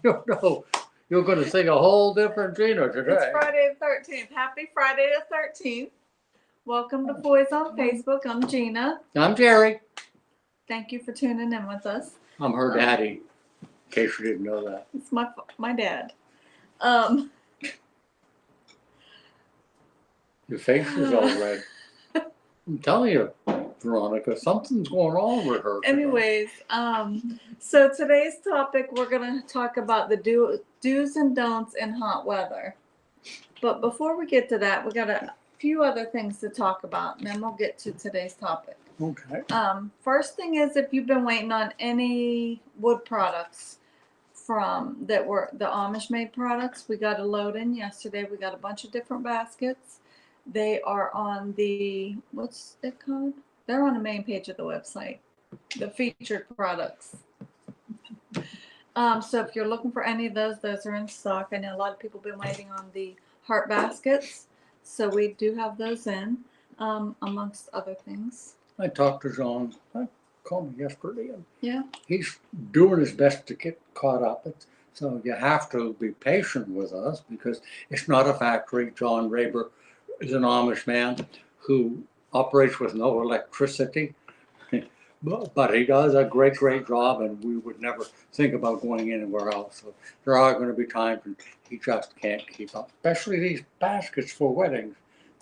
No, you're going to sing a whole different Gina today. It's Friday the 13th. Happy Friday the 13th. Welcome to Boys on Facebook. I'm Gina. I'm Jerry. Thank you for tuning in with us. I'm her daddy, in case you didn't know that. It's my dad. Your face is all red. I'm telling you, Veronica, something's going on with her today. Anyways, so today's topic, we're going to talk about the do's and don'ts in hot weather. But before we get to that, we got a few other things to talk about, and then we'll get to today's topic. Okay. First thing is, if you've been waiting on any wood products that were the Amish made products, we got a load in yesterday. We got a bunch of different baskets. They are on the, what's it called? They're on the main page of the website, the featured products. So if you're looking for any of those are in stock. I know a lot of people have been waiting on the heart baskets, so we do have those in, amongst other things. I talked to John. I called him yesterday, and Yeah. he's doing his best to get caught up. So you have to be patient with us because it's not a factory. John Raber is an Amish man who operates with no electricity, but he does a great job, and we would never think about going anywhere else. So there are going to be times when he just can't keep up, especially these baskets for weddings.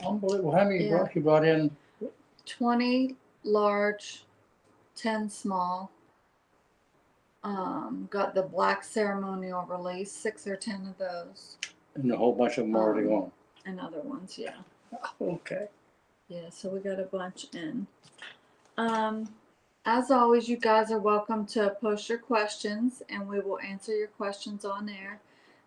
Unbelievable. How many he brought in? 20 large, 10 small. Got the black ceremonial release, 6 or 10 of those. And a whole bunch of them already on. And other ones, yeah. Okay. Yeah, so we got a bunch in. As always, you guys are welcome to post your questions, and we will answer your questions on air.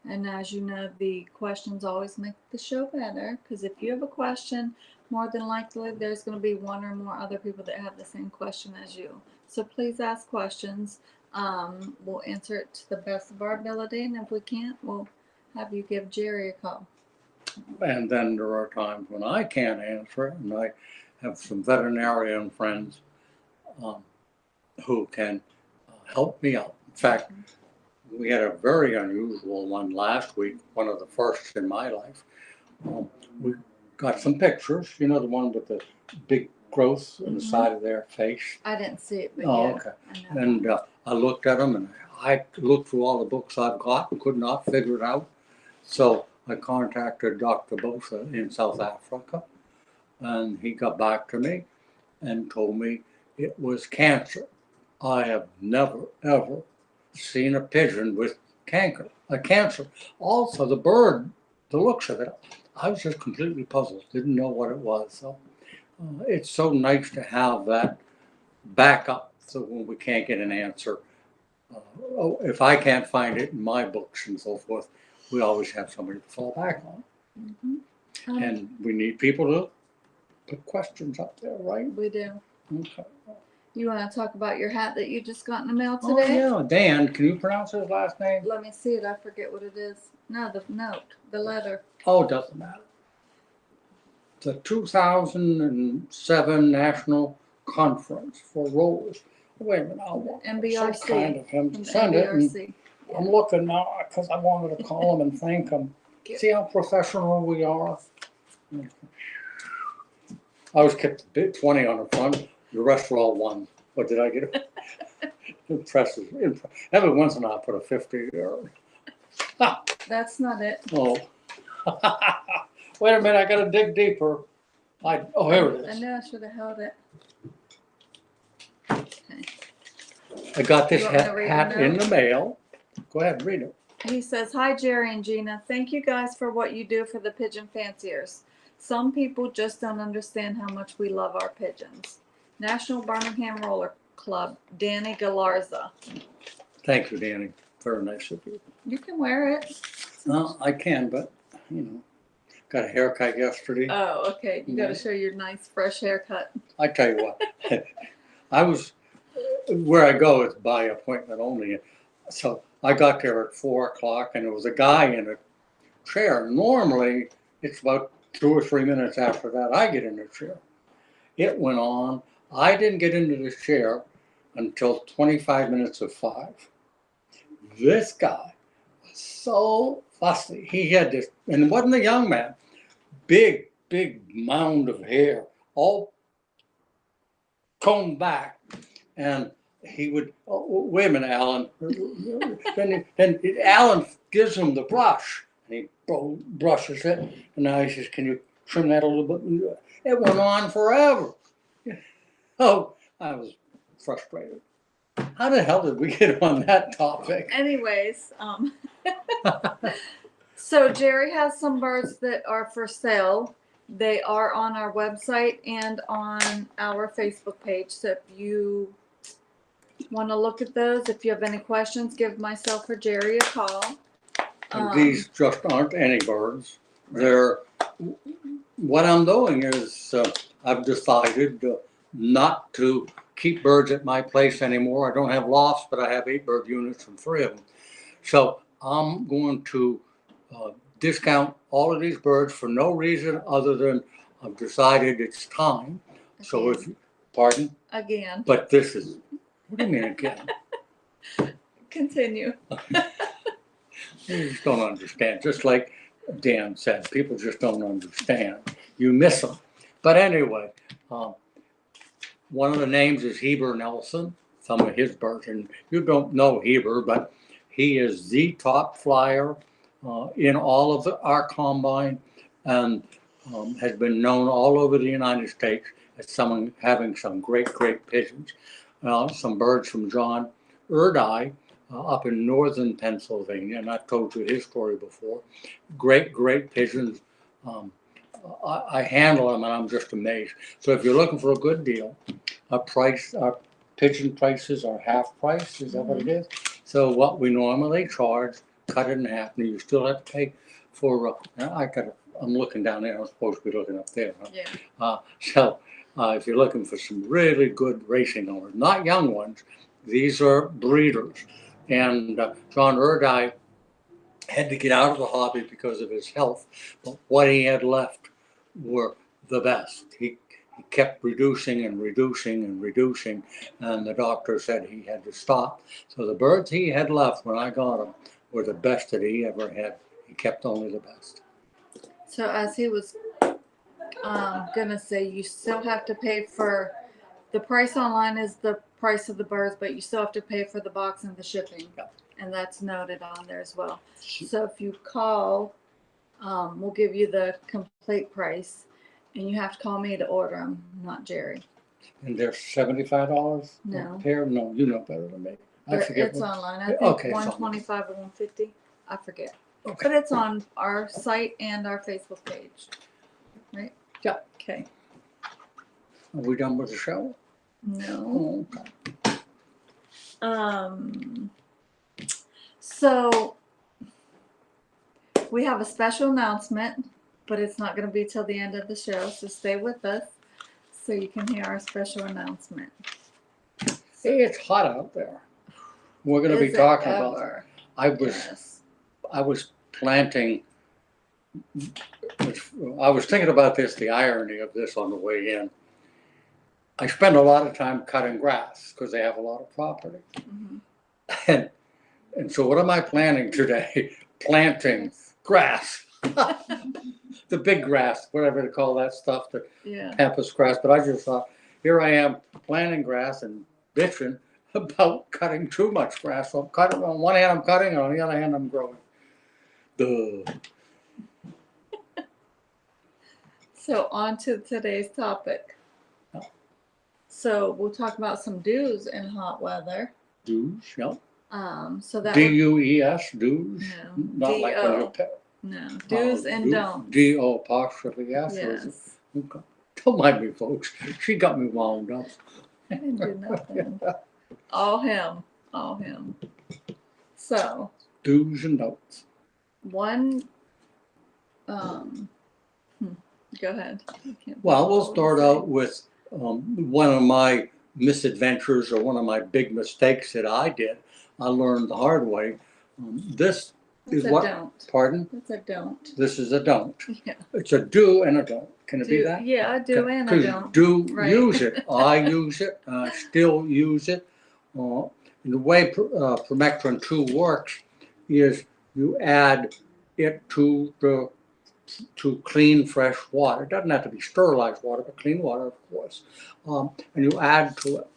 And as you know, the questions always make the show better, because if you have a question, more than likely there's going to be one or more other people that have the same question as you. So please ask questions. We'll answer it to the best of our ability, and if we can't, we'll have you give Jerry a call. And then there are times when I can't answer it, and I have some veterinarian friends who can help me out. In fact, we had a very unusual one last week, one of the first in my life. We got some pictures, you know, the one with the big growth on the side of their face. I didn't see it, but okay. And I looked at them, and I looked through all the books I've got and could not figure it out. So I contacted Dr. Botha in South Africa, and he got back to me and told me it was cancer. I have never, ever seen a pigeon with cancer. Also, the bird, the looks of it, I was just completely puzzled. Didn't know what it was. So it's so nice to have that backup. So when we can't get an answer, if I can't find it in my books and so forth, we always have somebody to fall back on. And we need people to put questions up there, right? We do. Okay. You want to talk about your hat that you just got in the mail today? Oh, yeah. Dan, can you pronounce his last name? Let me see it. I forget what it is. No, the letter. Oh, it doesn't matter. The 2007 National Conference for Rowers. Wait a minute. NBRC. So kind of him to send it. And I'm looking now because I wanted to call him and thank him. See how professional we are? I was kept a bit 20 on the front. The rest were all ones. What did I get? Impressive. Every once in a while I put a 50 there. That's not it. Oh. Wait a minute, I gotta dig deeper. Oh, here it is. I know I should have held it. Okay. I got this hat in the mail. Go ahead, read it. He says, "Hi, Jerry and Gina. Thank you guys for what you do for the pigeon fanciers. Some people just don't understand how much we love our pigeons. National Birmingham Roller Club, Danny Galarza." Thank you, Danny. Very nice of you. You can wear it. Well, I can, but, you know, got a haircut yesterday. Oh, okay. You got to show your nice, fresh haircut. I tell you what, where I go, it's by appointment only. So I got there at 4 o'clock, and there was a guy in a chair. Normally, it's about 2 or 3 minutes after that I get in the chair. It went on. I didn't get into the chair until 25 minutes of 5. This guy so fussy. He had this, and it wasn't a young man, big mound of hair, all combed back. And he would, oh, wait a minute, Alan. then Alan gives him the brush, and he brushes it. And now he says, can you trim that a little bit? It went on forever. Oh, I was frustrated. How the hell did we get on that topic? Anyways, so Jerry has some birds that are for sale. They are on our website and on our Facebook page. So if you want to look at those, if you have any questions, give myself or Jerry a call. And these just aren't any birds. They're, what I'm doing is I've decided not to keep birds at my place anymore. I don't have lofts, but I have 8 bird units and 3 of them. So I'm going to discount all of these birds for no reason other than I've decided it's time. Again. So if, pardon? Again. But this is, what do you mean again? Continue. You just don't understand. Just like Dan said, people just don't understand. You miss them. But anyway, one of the names is Heber Nelson, some of his birds. And you don't know Heber, but he is the top flyer in all of our combine, and has been known all over the United States as someone having some great pigeons. Some birds from John Erdai up in northern Pennsylvania, and I've told you his story before. Great pigeons. I handle them and I'm just amazed. So if you're looking for a good deal, our pigeon prices are half price. Is that what it is? So what we normally charge, cut it in half, and you still have to pay for. I'm looking down there. I'm supposed to be looking up there. Huh? Yeah. So if you're looking for some really good racing owners, not young ones, these are breeders. And John Erdai had to get out of the hobby because of his health, but what he had left were the best. He kept reducing, and the doctor said he had to stop. So the birds he had left when I got them were the best that he ever had. He kept only the best. So as he was gonna say, you still have to pay for, the price online is the price of the birds, but you still have to pay for the box and the shipping. Yeah. And that's noted on there as well. So if you call, we'll give you the complete price, and you have to call me to order them, not Jerry. And they're $75 No. a pair? No, you know better than me. I forget. It's online. I think Okay, $125 or $150. I forget. Okay. But it's on our site and our Facebook page. Right? Yeah. Okay. Are we done with the show? No. Oh, okay. So we have a special announcement, but it's not going to be till the end of the show, so stay with us so you can hear our special announcement. Hey, it's hot out there. We're going to be talking about it. I was planting. I was thinking about this, the irony of this on the way in. I spend a lot of time cutting grass because they have a lot of property. Mm-hmm. And so what am I planting today? Planting grass. The big grass, whatever to call that stuff, the pampas grass. But I just thought, here I am planting grass and bitching about cutting too much grass. So I'm cutting, on one hand I'm cutting, and on the other hand I'm growing. Duh. So on to today's topic. So we'll talk about some do's in hot weather. Do's, yep. So that D-U-E-S, do's? No. Not like when you're No, do's and don'ts. D-O apostrophe S. Yes. Okay. Don't mind me, folks. She got me wound up. I didn't do nothing. All him. So. Do's and don'ts. One. Go ahead. Well, we'll start out with one of my misadventures, or one of my big mistakes that I did. I learned the hard way. This That's is a what? Don't. Pardon? That's a don't. This is a don't. Yeah. It's a do and a don't. Can it be that? Yeah, I do and I don't. Do Right. use it. I use it. I still use it. And the way Permectin 2 works is you add it to clean fresh water. It doesn't have to be sterilized water, but clean water, of course. And you add to it.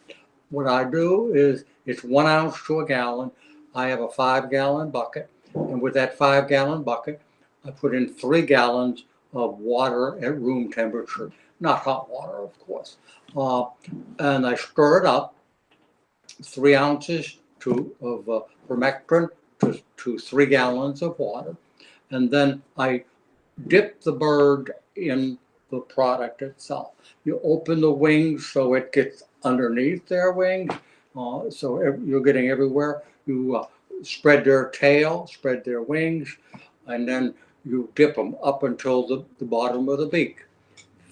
What I do is it's 1 ounce to a gallon. I have a 5-gallon bucket, and with that 5-gallon bucket, I put in 3 gallons of water at room temperature, not hot water, of course. And I stir it up, 3 ounces of permethrin to 3 gallons of water, and then I dip the bird in the product itself. You open the wings so it gets underneath their wings, so you're getting everywhere. You spread their tail, spread their wings, and then you dip them up until the bottom of the beak.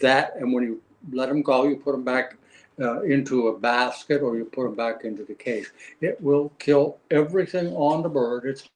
That, and when you let them go, you put them back into a basket, or you put them back into the cage. It will kill everything on the bird. It's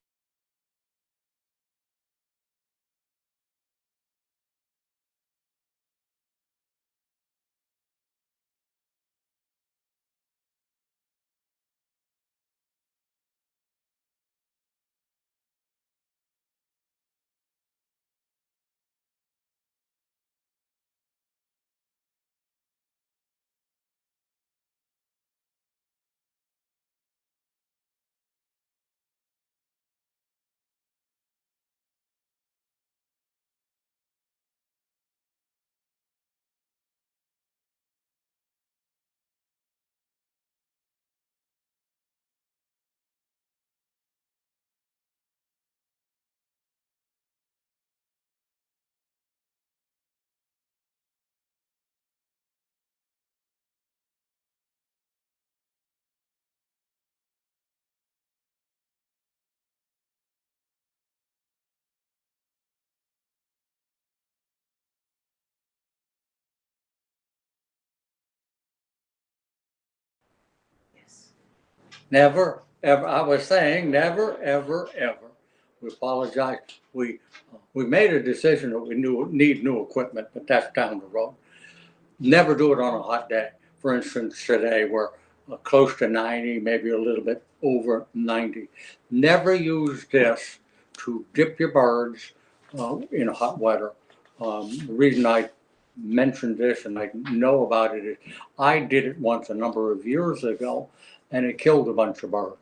never, ever. I was saying never, ever, ever. We apologize. We made a decision that we need new equipment, but that's down the road. Never do it on a hot day. For instance, today we're close to 90, maybe a little bit over 90. Never use this to dip your birds in hot weather. The reason I mentioned this and I know about it is I did it once a number of years ago, and it killed a bunch of birds.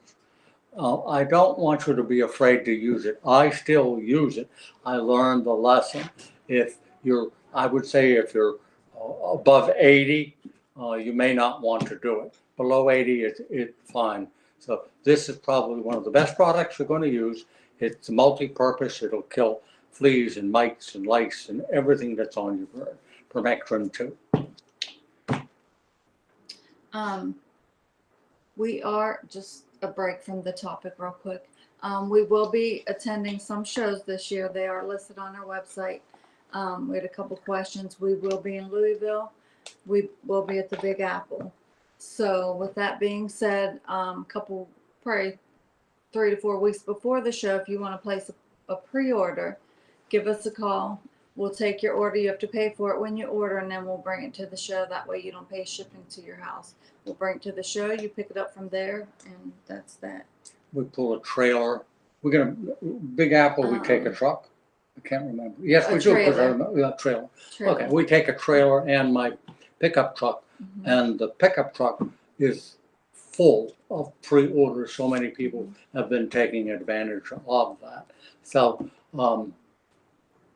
I don't want you to be afraid to use it. I still use it. I learned the lesson. I would say if you're above 80, you may not want to do it. Below 80, it's fine. So this is probably one of the best products you're going to use. It's multi-purpose. It'll kill fleas and mites and lice and everything that's on your bird. Permethrin too. We are just a break from the topic real quick. We will be attending some shows this year. They are listed on our website. We had a couple questions. We will be in Louisville. We will be at the Big Apple. So with that being said, probably 3 to 4 weeks before the show, if you want to place a pre-order, give us a call. We'll take your order. You have to pay for it when you order, and then we'll bring it to the show. That way you don't pay shipping to your house. We'll bring it to the show. You pick it up from there, and that's that. We pull a trailer. Big Apple, we take a truck. I can't remember. Yes, we do. Trailer. Okay, we take a trailer and my pickup truck, and the pickup truck is full of pre-orders. So many people have been taking advantage of that. So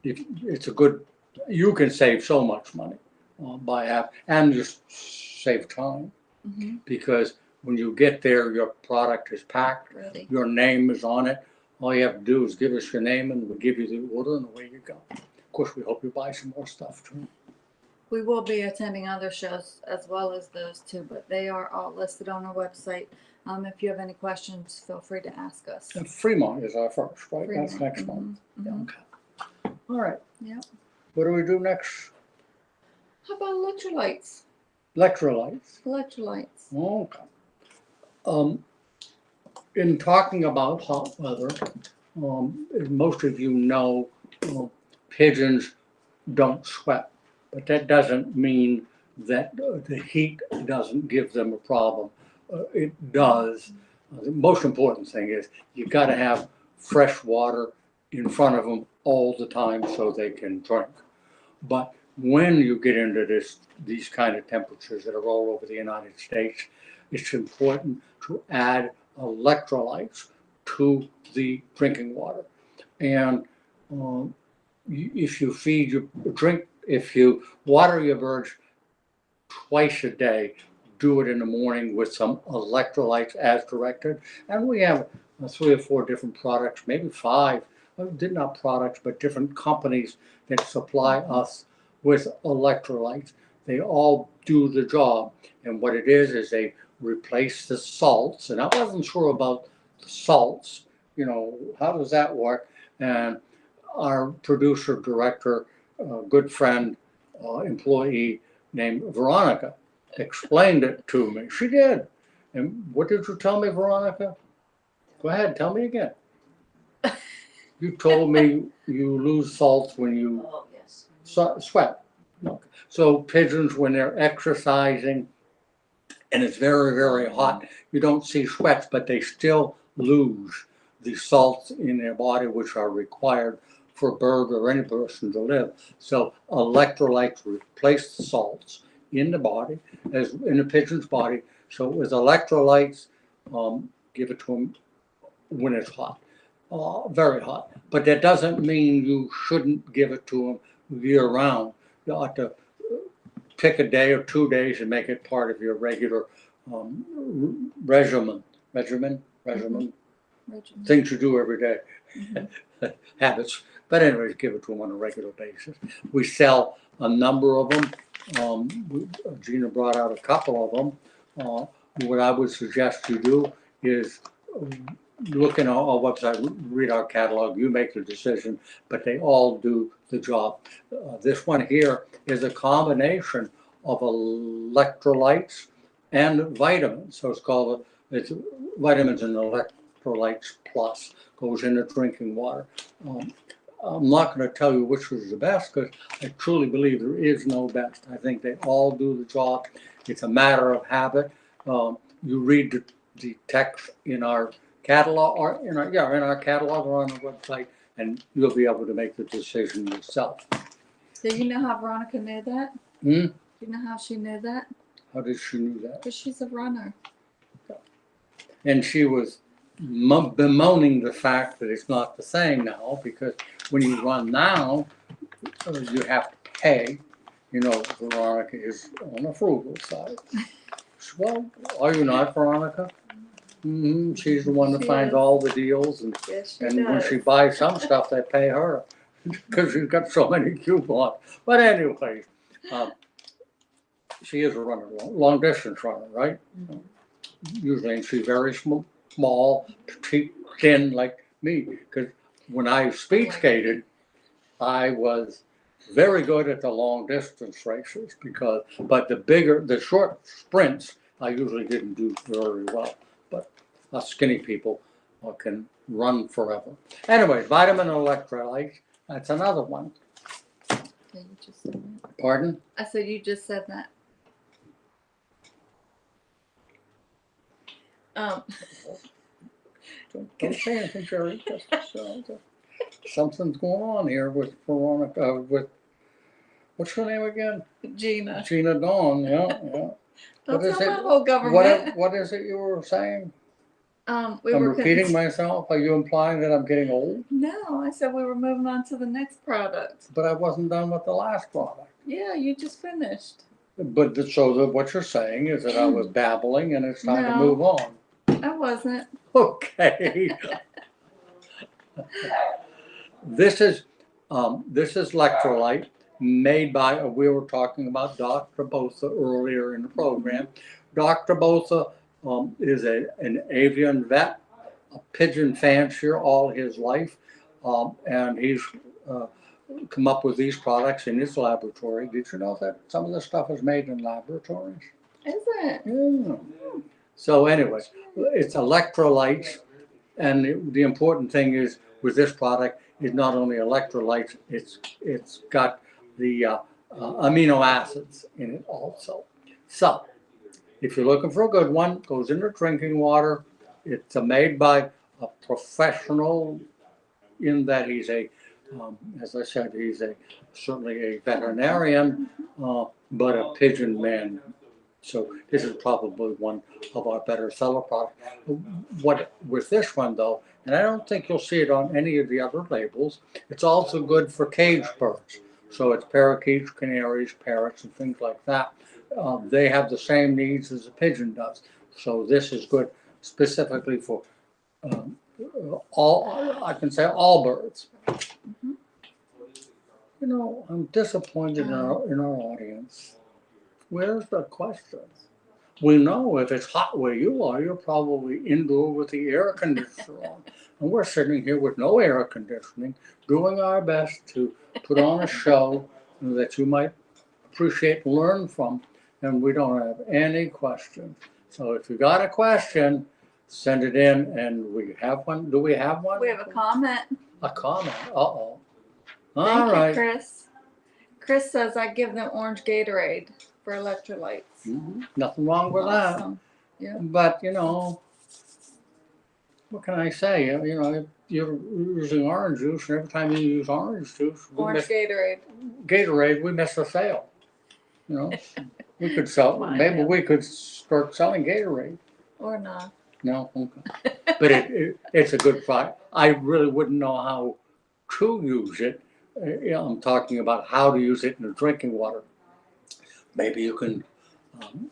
it's a good. You can save so much money by app, and just save time because when you get there, your product is packed. Ready. Your name is on it. All you have to do is give us your name, and we'll give you the order, and away you go. Of course, we hope you buy some more stuff too. We will be attending other shows as well as those two, but they are all listed on our website. If you have any questions, feel free to ask us. And Fremont is our first, right? Fremont. That's next month. Yeah, okay. All right. Yep. What do we do next? How about electrolytes? Electrolytes. Electrolytes. Okay. In talking about hot weather, as most of you know, pigeons don't sweat, but that doesn't mean that the heat doesn't give them a problem. It does. The most important thing is you got to have fresh water in front of them all the time so they can drink. But when you get into these kind of temperatures that are all over the United States, it's important to add electrolytes to the drinking water. And if you water your birds twice a day, do it in the morning with some electrolytes as directed. And we have 3 or 4 different products, maybe 5, not products, but different companies that supply us with electrolytes. They all do the job. And what it is they replace the salts. And I wasn't sure about the salts. How does that work? And our producer, director, good friend, employee named Veronica explained it to me. She did. And what did you tell me, Veronica? Go ahead, tell me again. You told me you lose salts when you sweat. Okay. So pigeons, when they're exercising and it's very, very hot, you don't see sweats, but they still lose the salts in their body, which are required for a bird or any person to live. So electrolytes replace the salts in the body, as in the pigeon's body. So with electrolytes, give it to them when it's hot, very hot. But that doesn't mean you shouldn't give it to them year round. You ought to pick a day or 2 days and make it part of your regular regimen. Things you do every day, habits. But anyways, give it to them on a regular basis. We sell a number of them. Gina brought out a couple of them. What I would suggest you do is look in our website, read our catalog, you make the decision, but they all do the job. This one here is a combination of electrolytes and vitamins. So it's vitamins and electrolytes plus, goes into drinking water. I'm not going to tell you which was the best because I truly believe there is no best. I think they all do the job. It's a matter of habit. You read the text in our catalog or in our catalog or on the website, and you'll be able to make the decision yourself. Do you know how Veronica knew that? Do you know how she knew that? How did she know that? Because she's a runner. And she was bemoaning the fact that it's not the same now, because when you run now, you have to pay. Veronica is on the frugal side. Well, are you not, Veronica? She's the one that finds all the deals, and when she buys some stuff, they pay her because she's got so many coupons. But anyways, she is a runner, long distance runner, right? Usually, and she's very small, petite, thin like me. Because when I speed skated, I was very good at the long distance races but the short sprints, I usually didn't do very well. But us skinny people can run forever. Anyway, vitamin electrolytes, that's another one. Yeah, you just said that. Pardon? I said you just said that. Don't say anything, Jerry. Something's going on here with Veronica, what's her name again? Gina. Gina Dawn, yeah. Don't tell my whole government. What is it you were saying? I'm repeating myself? Are you implying that I'm getting old? No, I said we were moving on to the next product. But I wasn't done with the last product. Yeah, you just finished. But what you're saying is that I was babbling and it's time to move on. I wasn't. Okay. This is electrolyte made by, we were talking about Dr. Botha earlier in the program. Dr. Botha is an avian vet, a pigeon fancier all his life, and he's come up with these products in his laboratory. Did you know that some of this stuff is made in laboratories? Is it? Yeah. So anyway, it's electrolytes, and the important thing is with this product is not only electrolytes, it's got the amino acids in it also. So if you're looking for a good one, goes into drinking water. It's made by a professional in that he's as I said, he's certainly a veterinarian, but a pigeon man. So this is probably one of our better seller products. What with this one though, and I don't think you'll see it on any of the other labels, it's also good for cage birds. So it's parakeets, canaries, parrots, and things like that. They have the same needs as a pigeon does. So this is good specifically for I can say all birds. You know, I'm disappointed in our audience. Where's the questions? We know if it's hot where you are, you're probably indoor with the air conditioner on. And we're sitting here with no air conditioning, doing our best to put on a show that you might appreciate and learn from. And we don't have any questions. So if you got a question, send it in. And we have one. Do we have one? We have a comment. A comment. Uh-oh. Thank All right. you, Chris. Chris says I give them orange Gatorade for electrolytes. Nothing wrong with Awesome. that. Yeah. But, you know, what can I say? You know, you're using orange juice, and every time you use orange juice, Orange Gatorade, we miss a sale. You know, we could sell, maybe we could start selling Gatorade. Or not. No, okay. But it's a good product. I really wouldn't know how to use it. You know, I'm talking about how to use it in the drinking water. Maybe you can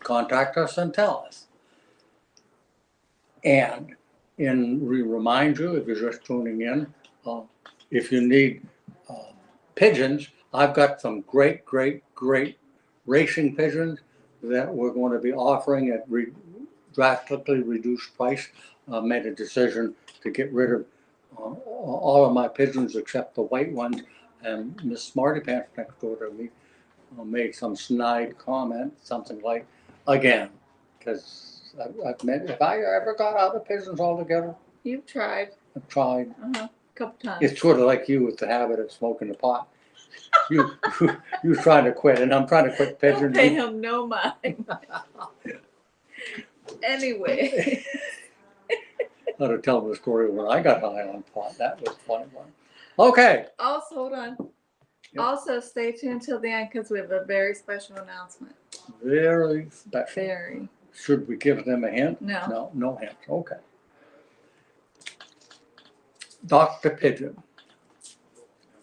contact us and tell us. And we remind you, if you're just tuning in, if you need pigeons, I've got some great racing pigeons that we're going to be offering at drastically reduced price. Made a decision to get rid of all of my pigeons except the white ones. And Miss Smarty Pants next door to me made some snide comment, something like, again, because I've met, if I ever got out of pigeons altogether, You've tried. I've tried. A couple times. It's sort of like you with the habit of smoking the pot. You trying to quit, and I'm trying to quit pigeons. Don't pay him no mind. Anyway. I ought to tell the story when I got high on pot. That was a funny one. Okay. Also, hold on. Yep. Also, stay tuned till the end because we have a very special announcement. Very special. Very. Should we give them a hint? No. No hint. Okay. Dr. Pigeon.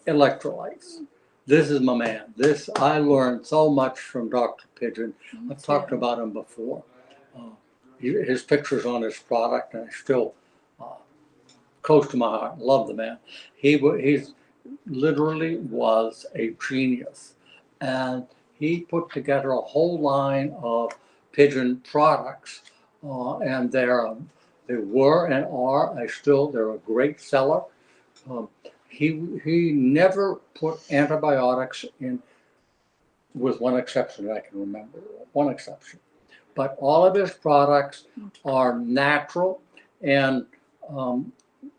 Electrolytes. This is my man. I learned so much from Dr. Pigeon. I've talked about him before. His picture's on his product, and it's still close to my heart. Love the man. He's literally was a genius, and he put together a whole line of pigeon products, and they were and are they're a great seller. He never put antibiotics in, with one exception that I can remember. One exception. But all of his products are natural, and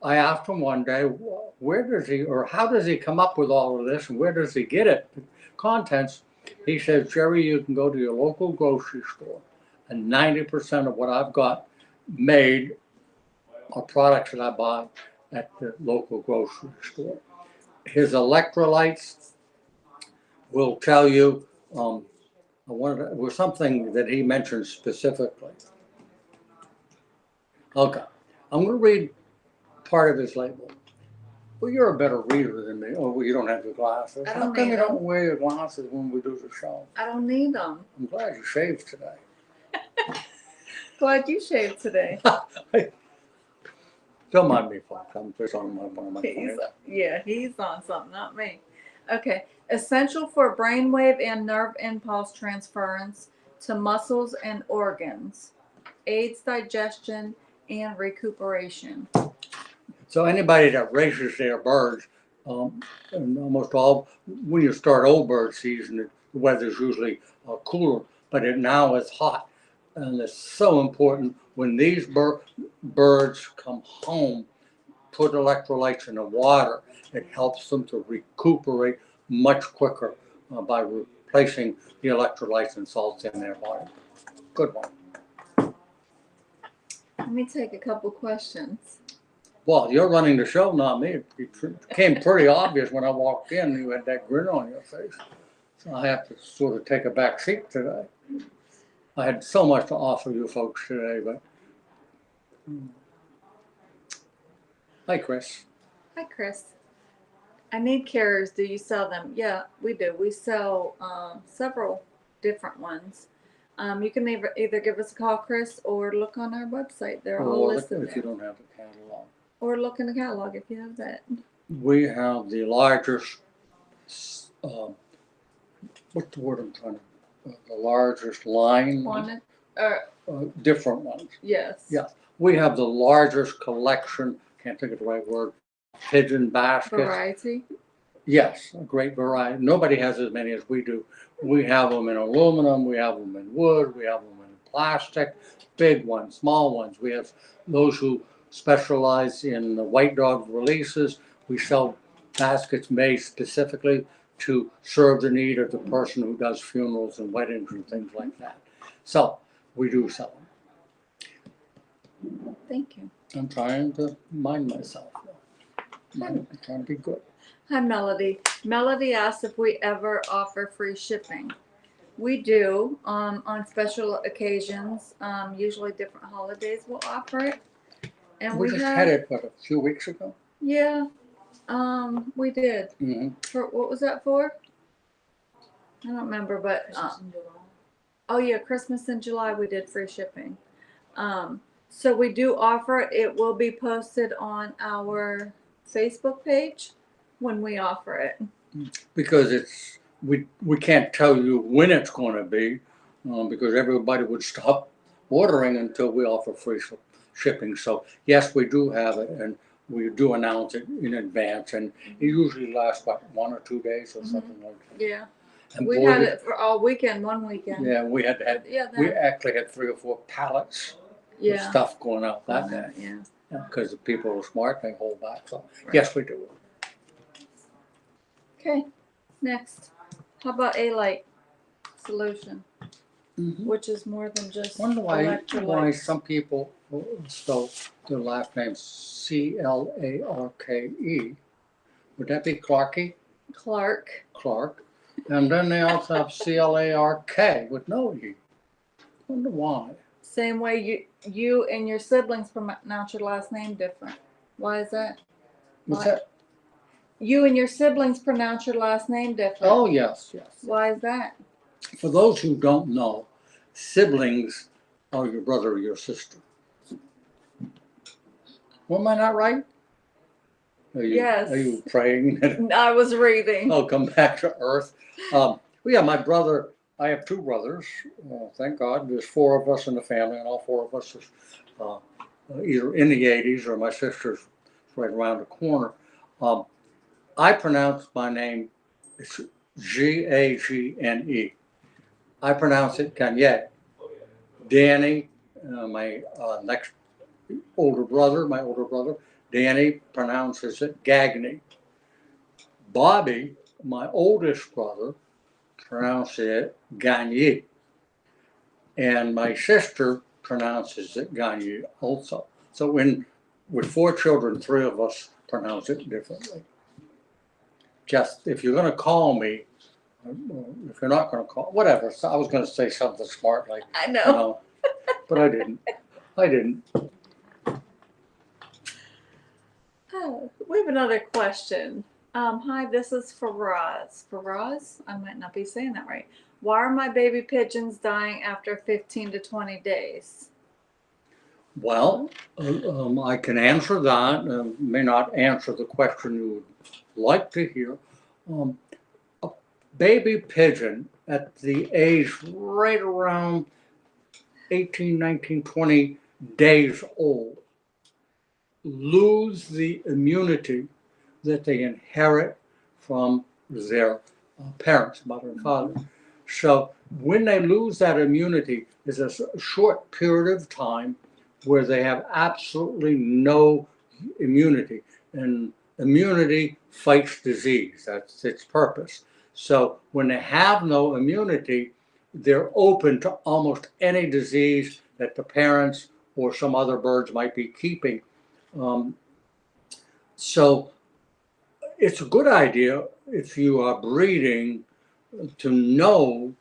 I asked him one day, how does he come up with all of this, and where does he get it? The contents. He says, Jerry, you can go to your local grocery store, and 90% of what I've got made are products that I buy at the local grocery store. His electrolytes will tell you. It was something that he mentioned specifically. Okay, I'm going to read part of his label. Well, you're a better reader than me. Oh, well, you don't have your glasses. How come you don't wear your glasses when we do the show? I don't need them. I'm glad you shaved today. Glad you shaved today. Don't mind me, folks. I'm just on one of my phones. He's on something, not me. Okay. Essential for brainwave and nerve impulse transference to muscles and organs. Aids digestion and recuperation. So anybody that raises their birds, and almost all, when you start old bird season, the weather's usually cooler, but now it's hot. And it's so important when these birds come home, put electrolytes in the water. It helps them to recuperate much quicker by replacing the electrolytes and salts in their body. Good one. Let me take a couple questions. Well, you're running the show, not me. It became pretty obvious when I walked in. You had that grin on your face. So I have to sort of take a back seat today. I had so much to offer you folks today, but. Hi, Chris. Hi, Chris. I need carriers. Do you sell them? Yeah, we do. We sell several different ones. You can either give us a call, Chris, or look on our website. They're all Or listed if you there. don't have the catalog. Or look in the catalog if you have that. We have the largest, what's the word I'm trying to, the largest line, different ones. Yes. Yeah, we have the largest collection, can't think of the right word, pigeon baskets. Variety. Yes, a great variety. Nobody has as many as we do. We have them in aluminum, we have them in wood, we have them in plastic, big ones, small ones. We have those who specialize in the white dog releases. We sell baskets made specifically to serve the need of the person who does funerals and weddings and things like that. So we do sell them. Thank you. I'm trying to mind myself. I'm trying to be good. Hi, Melody. Melody asked if we ever offer free shipping. We do on special occasions. Usually different holidays we'll offer it. And we just had it, what, a few weeks ago? Yeah, we did. Mm-hmm. For what was that for? I don't remember, but oh yeah, Christmas in July we did free shipping. So we do offer it. It will be posted on our Facebook page when we offer it. Because it's we can't tell you when it's going to be, because everybody would stop ordering until we offer free shipping. So yes, we do have it, and we do announce it in advance, and it usually lasts about 1 or 2 days or something like that. Yeah, and we had it for all weekend, one weekend. Yeah, we had we actually had 3 or 4 pallets of stuff going out that day. Yeah, because the people are smart, they hold back. So yes, we do. Okay, next. How about A-Light solution, which is more than just I wonder electrolytes. why some people spell their last name C-L-A-R-K-E. Would that be Clarky? Clark. And then they also have C-L-A-R-K with no E. I wonder why. Same way you and your siblings pronounce your last name different. Why is that? What's that? You and your siblings pronounce your last name different. Oh, yes. Why is that? For those who don't know, siblings are your brother or your sister. Well, am I not right? Yes. Are you praying? I was reading. I'll come back to earth. My brother, I have 2 brothers. Thank God. There's 4 of us in the family, and all 4 of us are either in the 80s or my sister's right around the corner. I pronounce my name, it's G-A-G-N-E. I pronounce it Gagne. Danny, my older brother, Danny pronounces it Gagne. Bobby, my oldest brother, pronounces it Gagne. And my sister pronounces it Gagne also. So with 4 children, 3 of us pronounce it differently. Just, if you're going to call me, if you're not going to call, whatever. So I was going to say something smart like, I know. But I didn't. Oh, we have another question. Hi, this is Faraz. Faraz? I might not be saying that right. Why are my baby pigeons dying after 15 to 20 days? Well, I can answer that. May not answer the question you would like to hear. A baby pigeon at the age right around 18, 19, 20 days old lose the immunity that they inherit from their parents, mother and father. So when they lose that immunity, there's a short period of time where they have absolutely no immunity. And immunity fights disease. That's its purpose. So when they have no immunity, they're open to almost any disease that the parents or some other birds might be keeping. So it's a good idea if you are breeding to know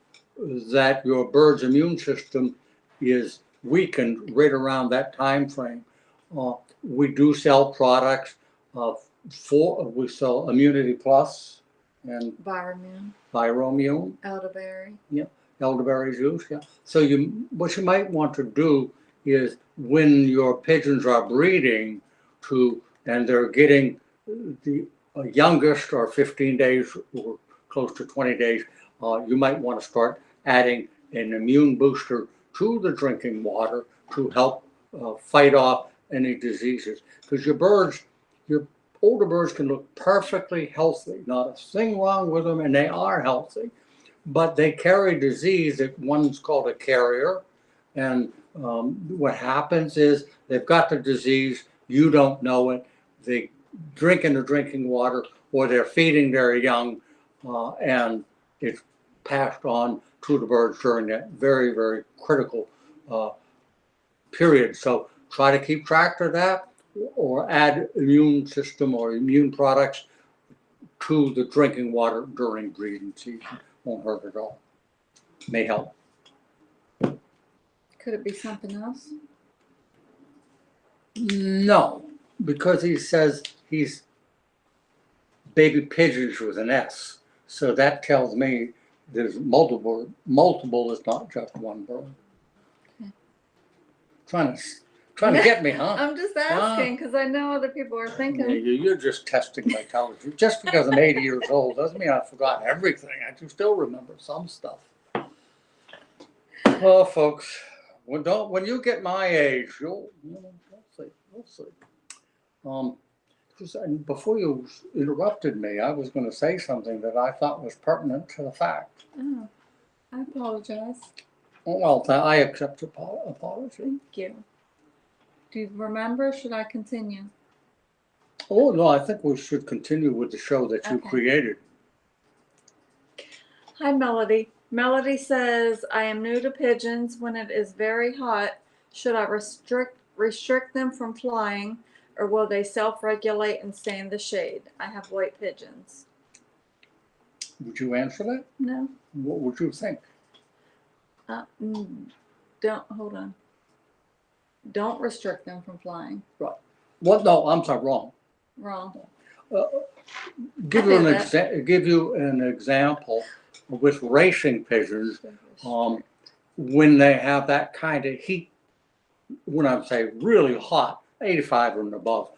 that your bird's immune system is weakened right around that time frame. We do sell products we sell Immunity Plus and Viromune, elderberry. yeah, elderberry juice, yeah. So what you might want to do is when your pigeons are breeding and they're getting the youngest or 15 days or close to 20 days, you might want to start adding an immune booster to the drinking water to help fight off any diseases. Because your older birds can look perfectly healthy, not a thing wrong with them, and they are healthy, but they carry disease that one's called a carrier. And what happens is they've got the disease, you don't know it, they drink in the drinking water, or they're feeding their young, and it's passed on to the birds during that very, very critical period. So try to keep track of that, or add immune system or immune products to the drinking water during breeding season. Won't hurt at all. May help. Could it be something else? No, because he says he's baby pigeons with an S. So that tells me there's multiple is not just one bird. Okay. Trying to get me, huh? I'm just asking because I know other people are thinking. Yeah, you're just testing my intelligence. Just because I'm 80 years old doesn't mean I've forgotten everything. I can still remember some stuff. Well, folks, when you get my age, we'll see. Before you interrupted me, I was going to say something that I thought was pertinent to the fact. Oh, I apologize. Well, I accept apology. Thank you. Do you remember? Should I continue? Oh, no, I think we should continue with the show that you created. Hi, Melody. Melody says, I am new to pigeons. When it is very hot, should I restrict them from flying, or will they self-regulate and stay in the shade? I have white pigeons. Would you answer that? No. What would you think? Hold on. Don't restrict them from flying. Right. Well, no, I'm sorry, wrong. Wrong. Give you an example with racing pigeons. When they have that kind of heat, when I say really hot, 85 and above,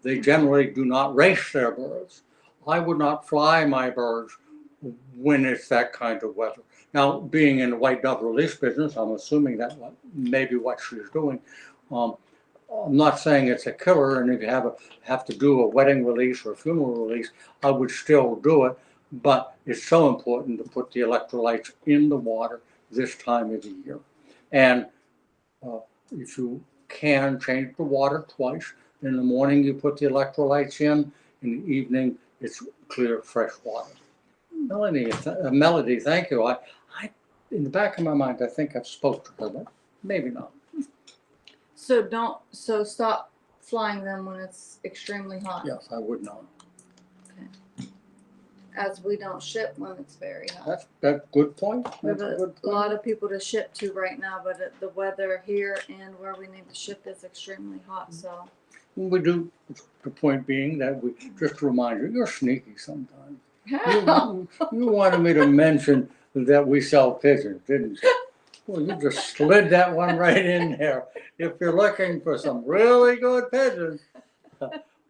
they generally do not race their birds. I would not fly my birds when it's that kind of weather. Now, being in the white dove release business, I'm assuming that maybe what she's doing. I'm not saying it's a killer, and if you have to do a wedding release or a funeral release, I would still do it. But it's so important to put the electrolytes in the water this time of the year. And if you can, change the water twice. In the morning, you put the electrolytes in the evening, it's clear, fresh water. Melody, thank you. I, in the back of my mind, I think I've spoke to her, but maybe not. So stop flying them when it's extremely hot. Yes, I would not. Okay. As we don't ship when it's very hot. That's a good point. We have a lot of people to ship to right now, but the weather here and where we need to ship is extremely hot. So we do. The point being that we just remind you, you're sneaky sometimes. You wanted me to mention that we sell pigeons, didn't you? Well, you just slid that one right in there. If you're looking for some really good pigeons,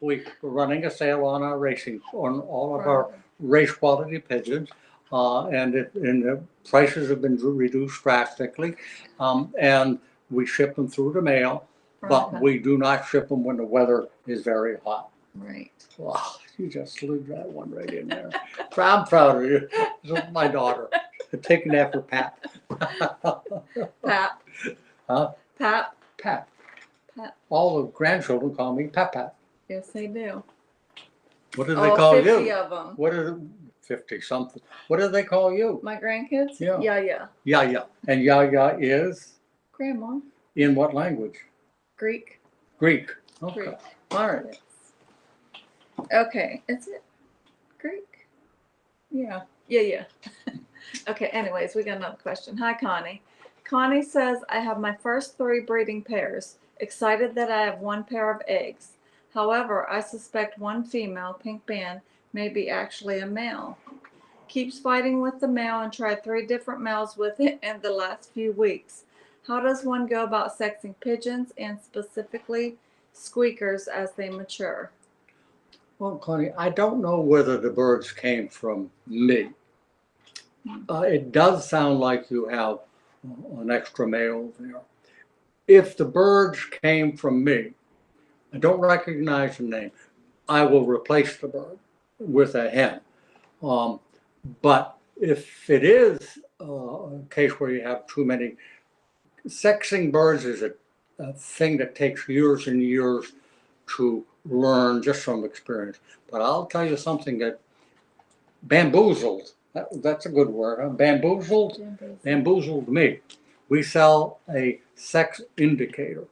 we're running a sale on all of our race quality pigeons, and the prices have been reduced drastically, and we ship them through the mail, but we do not ship them when the weather is very hot. Right. Wow, you just slid that one right in there. I'm proud of you. This is my daughter. Taking after Pat. Pap. Huh? Pap. Pat. Pat. All the grandchildren call me Pat. Yes, they do. What do they call 50 you? of them. What is it? 50 something. What do they call you? My grandkids? Yeah. Yaya. Yaya. And Yaya is? Grandma. In what language? Greek. Greek. Okay. Greek. All right. Yes. Okay, is it Greek? Yeah. Okay, anyways, we got another question. Hi, Connie. Connie says, I have my first 3 breeding pairs. Excited that I have 1 pair of eggs. However, I suspect 1 female, pink band, may be actually a male. Keeps fighting with the male and tried 3 different males with it in the last few weeks. How does one go about sexing pigeons and specifically squeakers as they mature? Well, Connie, I don't know whether the birds came from me. It does sound like you have an extra male there. If the birds came from me, I don't recognize the name, I will replace the bird with a hen. But if it is a case where you have too many, sexing birds is a thing that takes years and years to learn just from experience. But I'll tell you something that bamboozled, that's a good word, huh? Bamboozled me. We sell a sex indicator.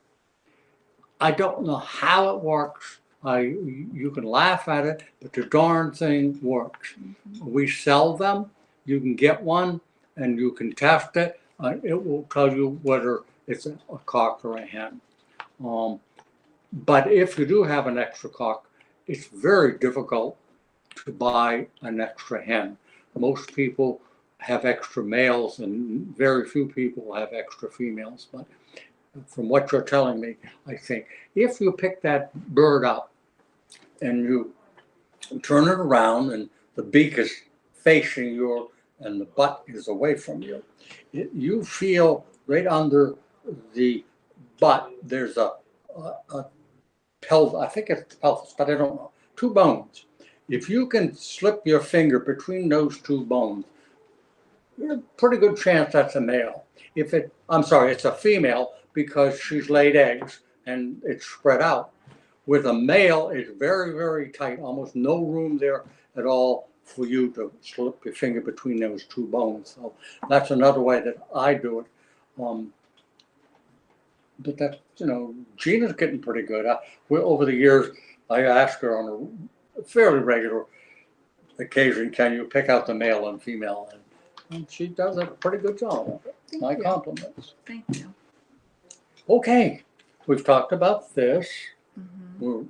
I don't know how it works. You can laugh at it, but the darn thing works. We sell them. You can get one and you can test it. It will tell you whether it's a cock or a hen. But if you do have an extra cock, it's very difficult to buy an extra hen. Most people have extra males and very few people have extra females. But from what you're telling me, I think if you pick that bird up and you turn it around and the beak is facing you and the butt is away from you, you feel right under the butt there's a pelvis, I think it's pelvis, but I don't know, 2 bones. If you can slip your finger between those 2 bones, there's a pretty good chance that's a male. I'm sorry, it's a female because she's laid eggs and it's spread out. With a male, it's very, very tight, almost no room there at all for you to slip your finger between those 2 bones. So that's another way that I do it. But that, Gina's getting pretty good. Over the years, I ask her on a fairly regular occasion, can you pick out the male and female? And she does a pretty good job of it. My compliments. Thank you. Okay, we've talked about this. Well,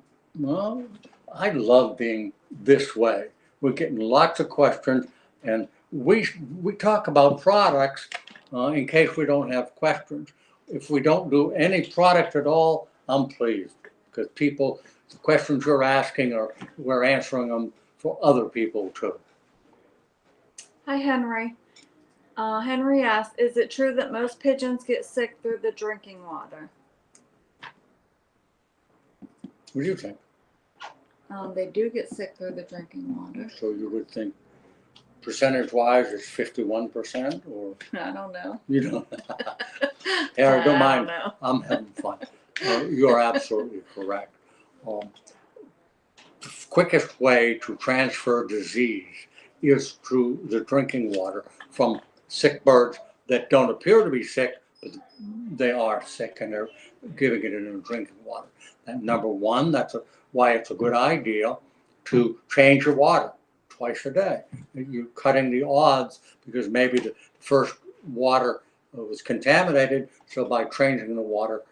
I love being this way. We're getting lots of questions, and we talk about products in case we don't have questions. If we don't do any product at all, I'm pleased because the questions you're asking we're answering them for other people too. Hi, Henry. Henry asked, is it true that most pigeons get sick through the drinking water? What do you think? They do get sick through the drinking water. So you would think percentage-wise it's 51%, or? I don't know. You don't? Yeah, don't mind. Know. I'm having fun. You're absolutely correct. The quickest way to transfer disease is through the drinking water from sick birds that don't appear to be sick, but they are sick and they're giving it in the drinking water. And number one, why it's a good idea to change your water twice a day. You're cutting the odds because maybe the first water was contaminated, so by changing the water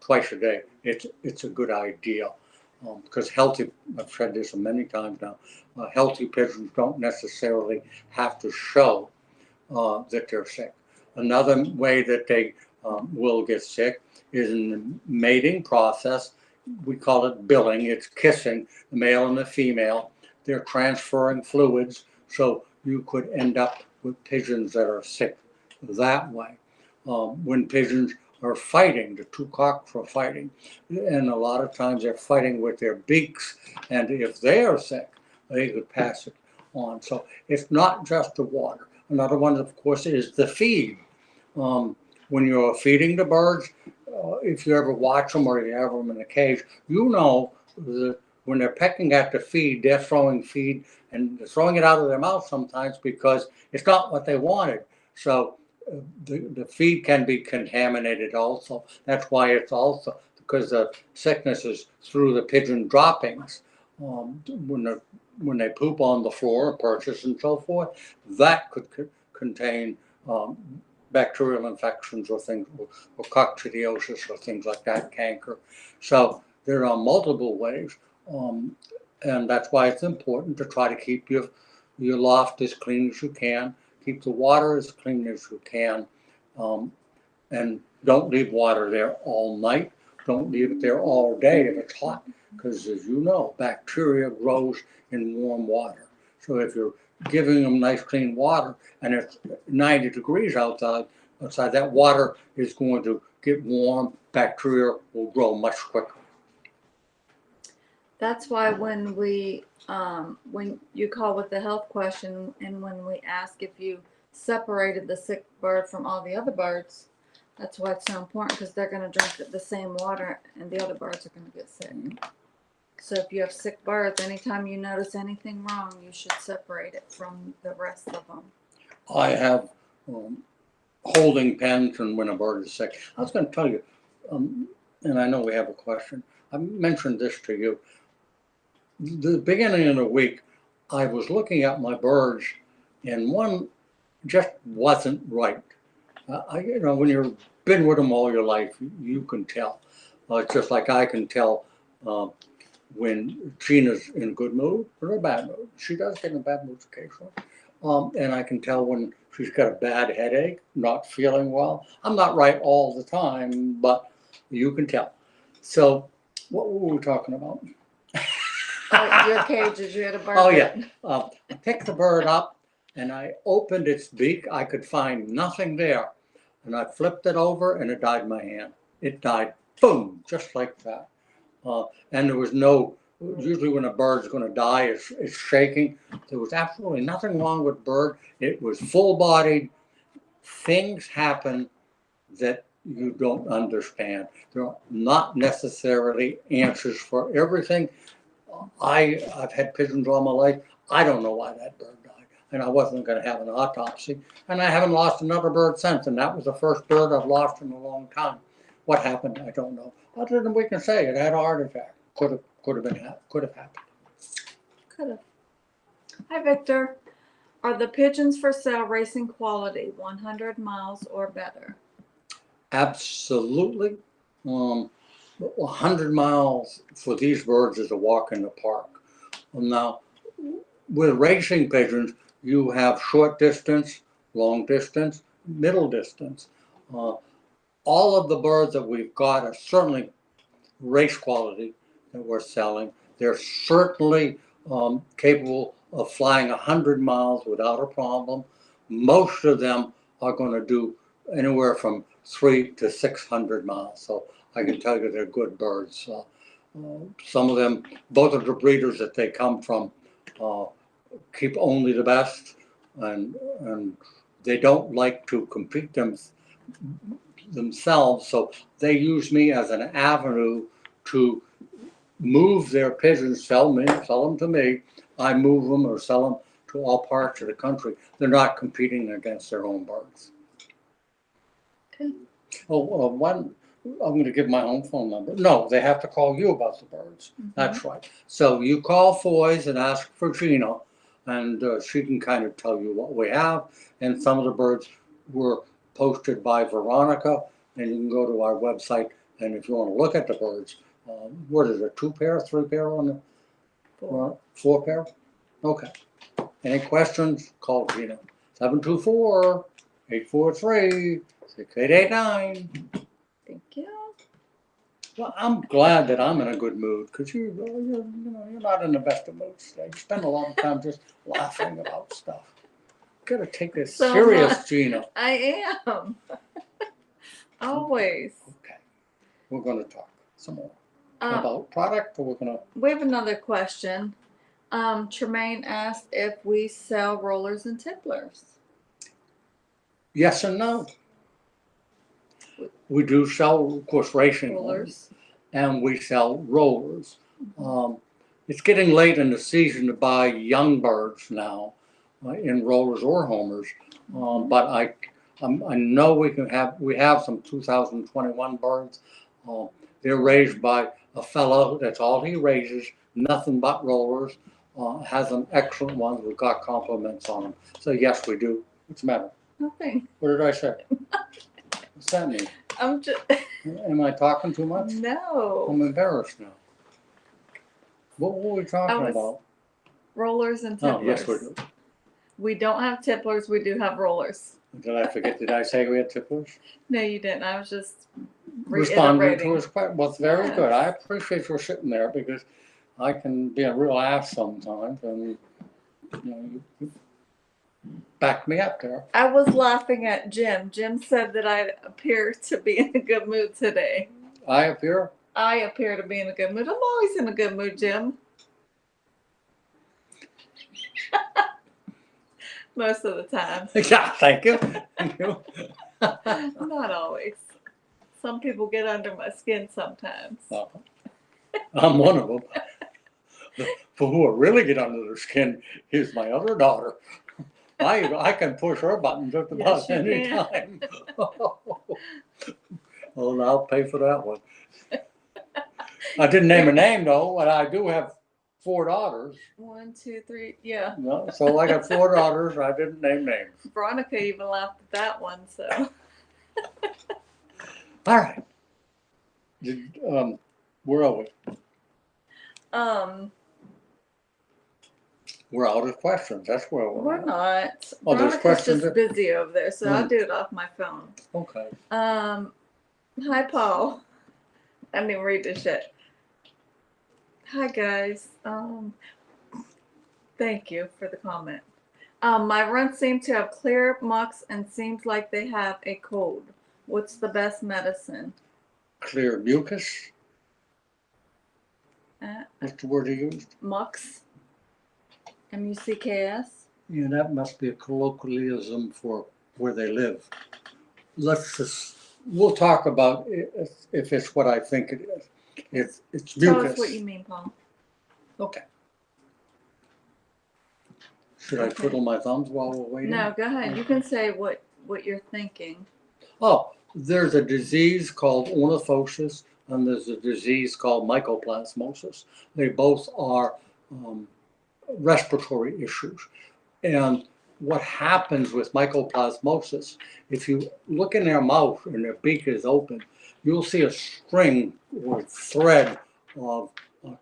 twice a day, it's a good idea. Because I've said this many times now, healthy pigeons don't necessarily have to show that they're sick. Another way that they will get sick is in the mating process. We call it billing. It's kissing, the male and the female. They're transferring fluids, so you could end up with pigeons that are sick that way. When pigeons are fighting, the 2 cocks are fighting, and a lot of times they're fighting with their beaks, and if they are sick, they could pass it on. So it's not just the water. Another one, of course, is the feed. When you're feeding the birds, if you ever watch them or you have them in a cage, that when they're pecking at the feed, they're throwing feed and they're throwing it out of their mouth sometimes because it's not what they wanted. So the feed can be contaminated also. That's why it's also, because the sickness is through the pigeon droppings. when they poop on the floor, purchase and so forth, that could contain bacterial infections or things, or coccidiosis or things like that, canker. So there are multiple ways, and that's why it's important to try to keep your loft as clean as you can, keep the water as clean as you can, and don't leave water there all night. Don't leave it there all day if it's hot, because as you know, bacteria grows in warm water. So if you're giving them nice clean water and it's 90 degrees outside, that water is going to get warm, bacteria will grow much quicker. That's why when you call with the health question and when we ask if you separated the sick bird from all the other birds, that's why it's so important, because they're going to drink the same water and the other birds are going to get sick. So if you have sick birds, anytime you notice anything wrong, you should separate it from the rest of them. I have holding pens and when a bird is sick. I was going to tell you, and I know we have a question. I mentioned this to you. The beginning of the week, I was looking at my birds, and one just wasn't right. When you've been with them all your life, you can tell. Just like I can tell when Gina's in a good mood or a bad mood. She does get in a bad mood occasionally. And I can tell when she's got a bad headache, not feeling well. I'm not right all the time, but you can tell. So what were we talking about? Your cages, you had a bird. Oh, yeah. I picked the bird up and I opened its beak. I could find nothing there. And I flipped it over and it died in my hand. It died, boom, just like that. And there was no, usually when a bird's going to die, it's shaking. There was absolutely nothing wrong with the bird. It was full-bodied. Things happen that you don't understand. There are not necessarily answers for everything. I've had pigeons all my life. I don't know why that bird died. And I wasn't going to have an autopsy. And I haven't lost another bird since. And that was the first bird I've lost in a long time. What happened, I don't know. Other than we can say it had a heart attack. Could have happened. Could have. Hi, Victor. Are the pigeons for sale racing quality, 100 miles or better? Absolutely. 100 miles for these birds is a walk in the park. Now, with racing pigeons, you have short distance, long distance, middle distance. All of the birds that we've got are certainly race quality that we're selling. They're certainly capable of flying 100 miles without a problem. Most of them are going to do anywhere from 300 to 600 miles. So I can tell you they're good birds. Some of them, both of the breeders that they come from, keep only the best, and they don't like to compete themselves. So they use me as an avenue to move their pigeons, sell them to me. I move them or sell them to all parts of the country. They're not competing against their own birds. Okay. One, I'm going to give my home phone number. No, they have to call you about the birds. Mm-hmm. That's right. So you call Foy's and ask for Gina, and she can kind of tell you what we have. And some of the birds were posted by Veronica, and you can go to our website. And if you want to look at the birds, what is it, 2 pair, 3 pair on the 4 pair? Okay. Any questions? Call Gina. 724-843-6889. Thank you. Well, I'm glad that I'm in a good mood, because you're not in the best of moods today. You spend a lot of time just laughing about stuff. You gotta take this serious, Gina. I am. Always. Okay. We're going to talk some more about product, or we have another question. Tremaine asked if we sell rollers and tipplers. Yes and no. We do sell, of course, racing rollers, and we sell rollers. It's getting late in the season to buy young birds now in rollers or homers, but I know we have some 2021 birds. They're raised by a fellow. That's all he raises. nothing but rollers. Has some excellent ones. We've got compliments on them. So yes, we do. What's the matter? Nothing. What did I say? What's that mean? I'm just. Am I talking too much? No. I'm embarrassed now. What were we talking was- about? Rollers and tipplers. Oh, yes, we do. We don't have tipplers. We do have rollers. Did I forget? Did I say we had tipplers? No, you didn't. I was just Responding to reiterating. his question. Well, very Yes. good. I appreciate you sitting there because I can be a real ass sometimes, and you back me up there. I was laughing at Jim. Jim said that I appear to be in a good mood today. I appear. I appear to be in a good mood. I'm always in a good mood, Jim. Most of the time. Yeah, thank you. Thank you. Not always. Some people get under my skin sometimes. I'm one of them. For who will really get under their skin is my other daughter. I can push her buttons just about Yes, you any can. time. Well, I'll pay for that one. I didn't name a name though, but I do have 4 daughters. 1, 2, 3. Yeah. No, so I got 4 daughters. I didn't name names. Veronica even laughed at that one. So. All right. Where are we? We're out of questions. That's where we're at. not. Oh, there's Veronica's questions just there? busy over there, so I'll do it off my phone. Okay. Hi, Paul. I didn't even read this shit. Hi, guys. Thank you for the comment. My runs seem to have clear mucks and seems like they have a cold. What's the best medicine? Clear mucus. What's the word you used? Mucks. M-U-C-K-S. Yeah, that must be a colloquialism for where they live. We'll talk about if it's what I think it is. If it's mucus. Tell us what you mean, Paul. Okay. Should I twiddle my thumbs while we're waiting? No, go ahead. You can say what you're thinking. Oh, there's a disease called ornithosis and there's a disease called mycoplasmosis. They both are respiratory issues. And what happens with mycoplasmosis, if you look in their mouth and their beak is open, you'll see a string or thread of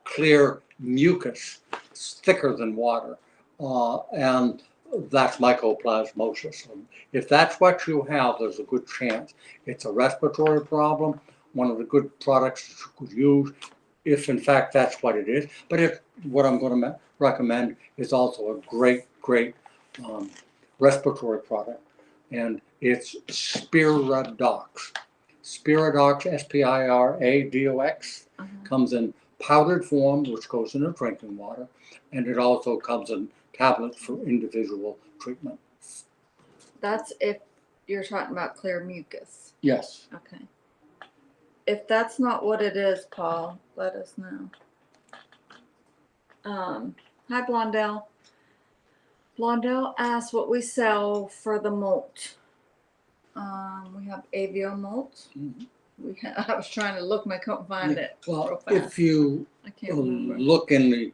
clear mucus. It's thicker than water. And that's mycoplasmosis. If that's what you have, there's a good chance it's a respiratory problem. One of the good products you could use, if in fact that's what it is. But if what I'm going to recommend is also a great respiratory product, and it's Spiradox. Spiradox, Spiradox, comes in powdered form, which goes into drinking water, and it also comes in tablets for individual treatment. That's if you're talking about clear mucus. Yes. Okay. If that's not what it is, Paul, let us know. Hi, Blondell. Blondell asked what we sell for the molt. We have avio molt. I was trying to look, I couldn't find it. Well, real fast. if you I can't remember. look on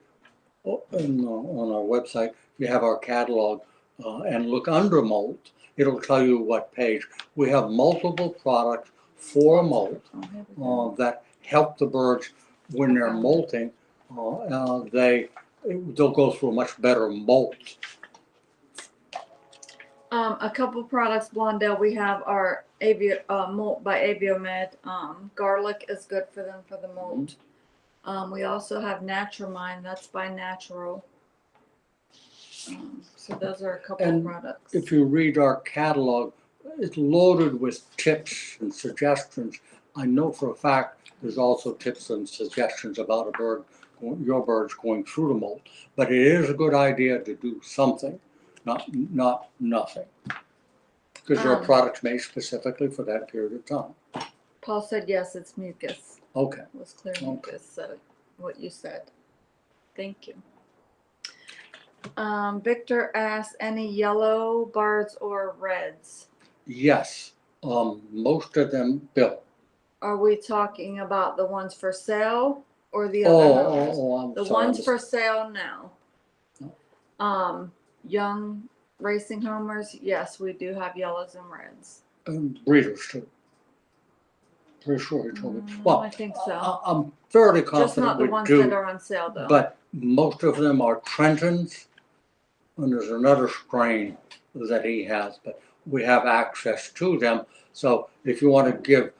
our website, we have our catalog, and look under molt. It'll tell you what page. We have multiple products for molt that help the birds when they're molting. They'll go through a much better molt. A couple products, Blondell. We have our molt by Aviomed. Garlic is good for them for the molt. We also have Naturamind. That's by Natural. So those are a couple of products. If you read our catalog, it's loaded with tips and suggestions. I know for a fact there's also tips and suggestions about your birds going through the molt. But it is a good idea to do something, not nothing. Because there are products made specifically for that period of time. Paul said yes, it's mucus. Okay. It was clear mucus, so what you said. Thank you. Victor asked, any yellow birds or reds? Yes, most of them, Bill. Are we talking about the ones for sale or the other homers? I'm The sorry. ones for sale, no. Young racing homers, yes, we do have yellows and reds. Breeders too. Pretty sure he told me. I Well, think so. I'm fairly Just confident not the we ones do, that are on sale, though. but most of them are Trentons, and there's another strain that he has, but we have access to them. So if you want to give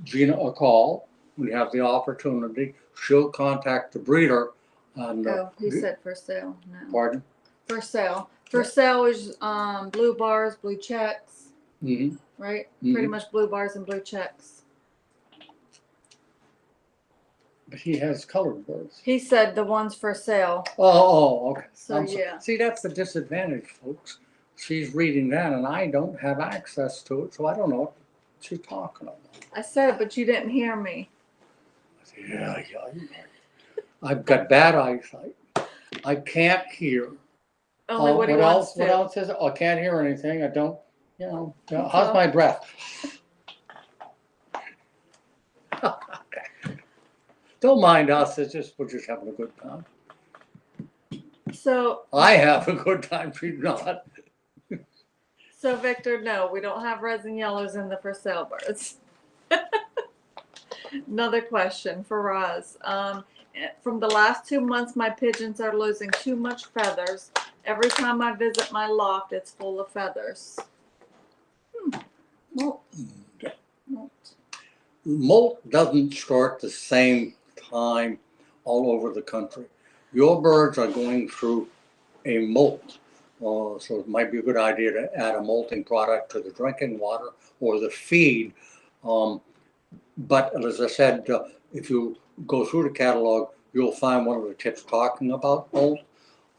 Gina a call, we have the opportunity. She'll contact the breeder. And, Oh, he said for sale. No. Pardon? For sale. For sale is blue bars, blue checks, Mm-hmm. right? Mm-hmm. Pretty much blue bars and blue checks. But he has colored birds. He said the ones for sale. Okay. So yeah. See, that's the disadvantage, folks. She's reading that, and I don't have access to it, so I don't know what she's talking about. I said, but you didn't hear me. Yeah. I've got bad eyesight. I can't hear. Only what he wants to. What else is it? I can't hear anything. I don't, how's my breath? Don't mind us. We're just having a good time. So I have a good time. She's not. So Victor, no, we don't have reds and yellows in the for sale birds. Another question for Roz. From the last 2 months, my pigeons are losing too much feathers. Every time I visit my loft, it's full of feathers. Molt doesn't start the same time all over the country. Your birds are going through a molt. So it might be a good idea to add a molting product to the drinking water or the feed. But as I said, if you go through the catalog, you'll find one of the tips talking about molt.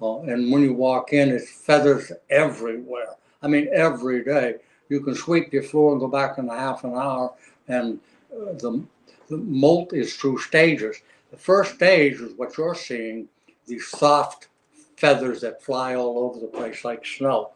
And when you walk in, it's feathers everywhere. I mean, every day. You can sweep your floor and go back in a half an hour, and the molt is through stages. The first stage is what you're seeing, these soft feathers that fly all over the place like snow.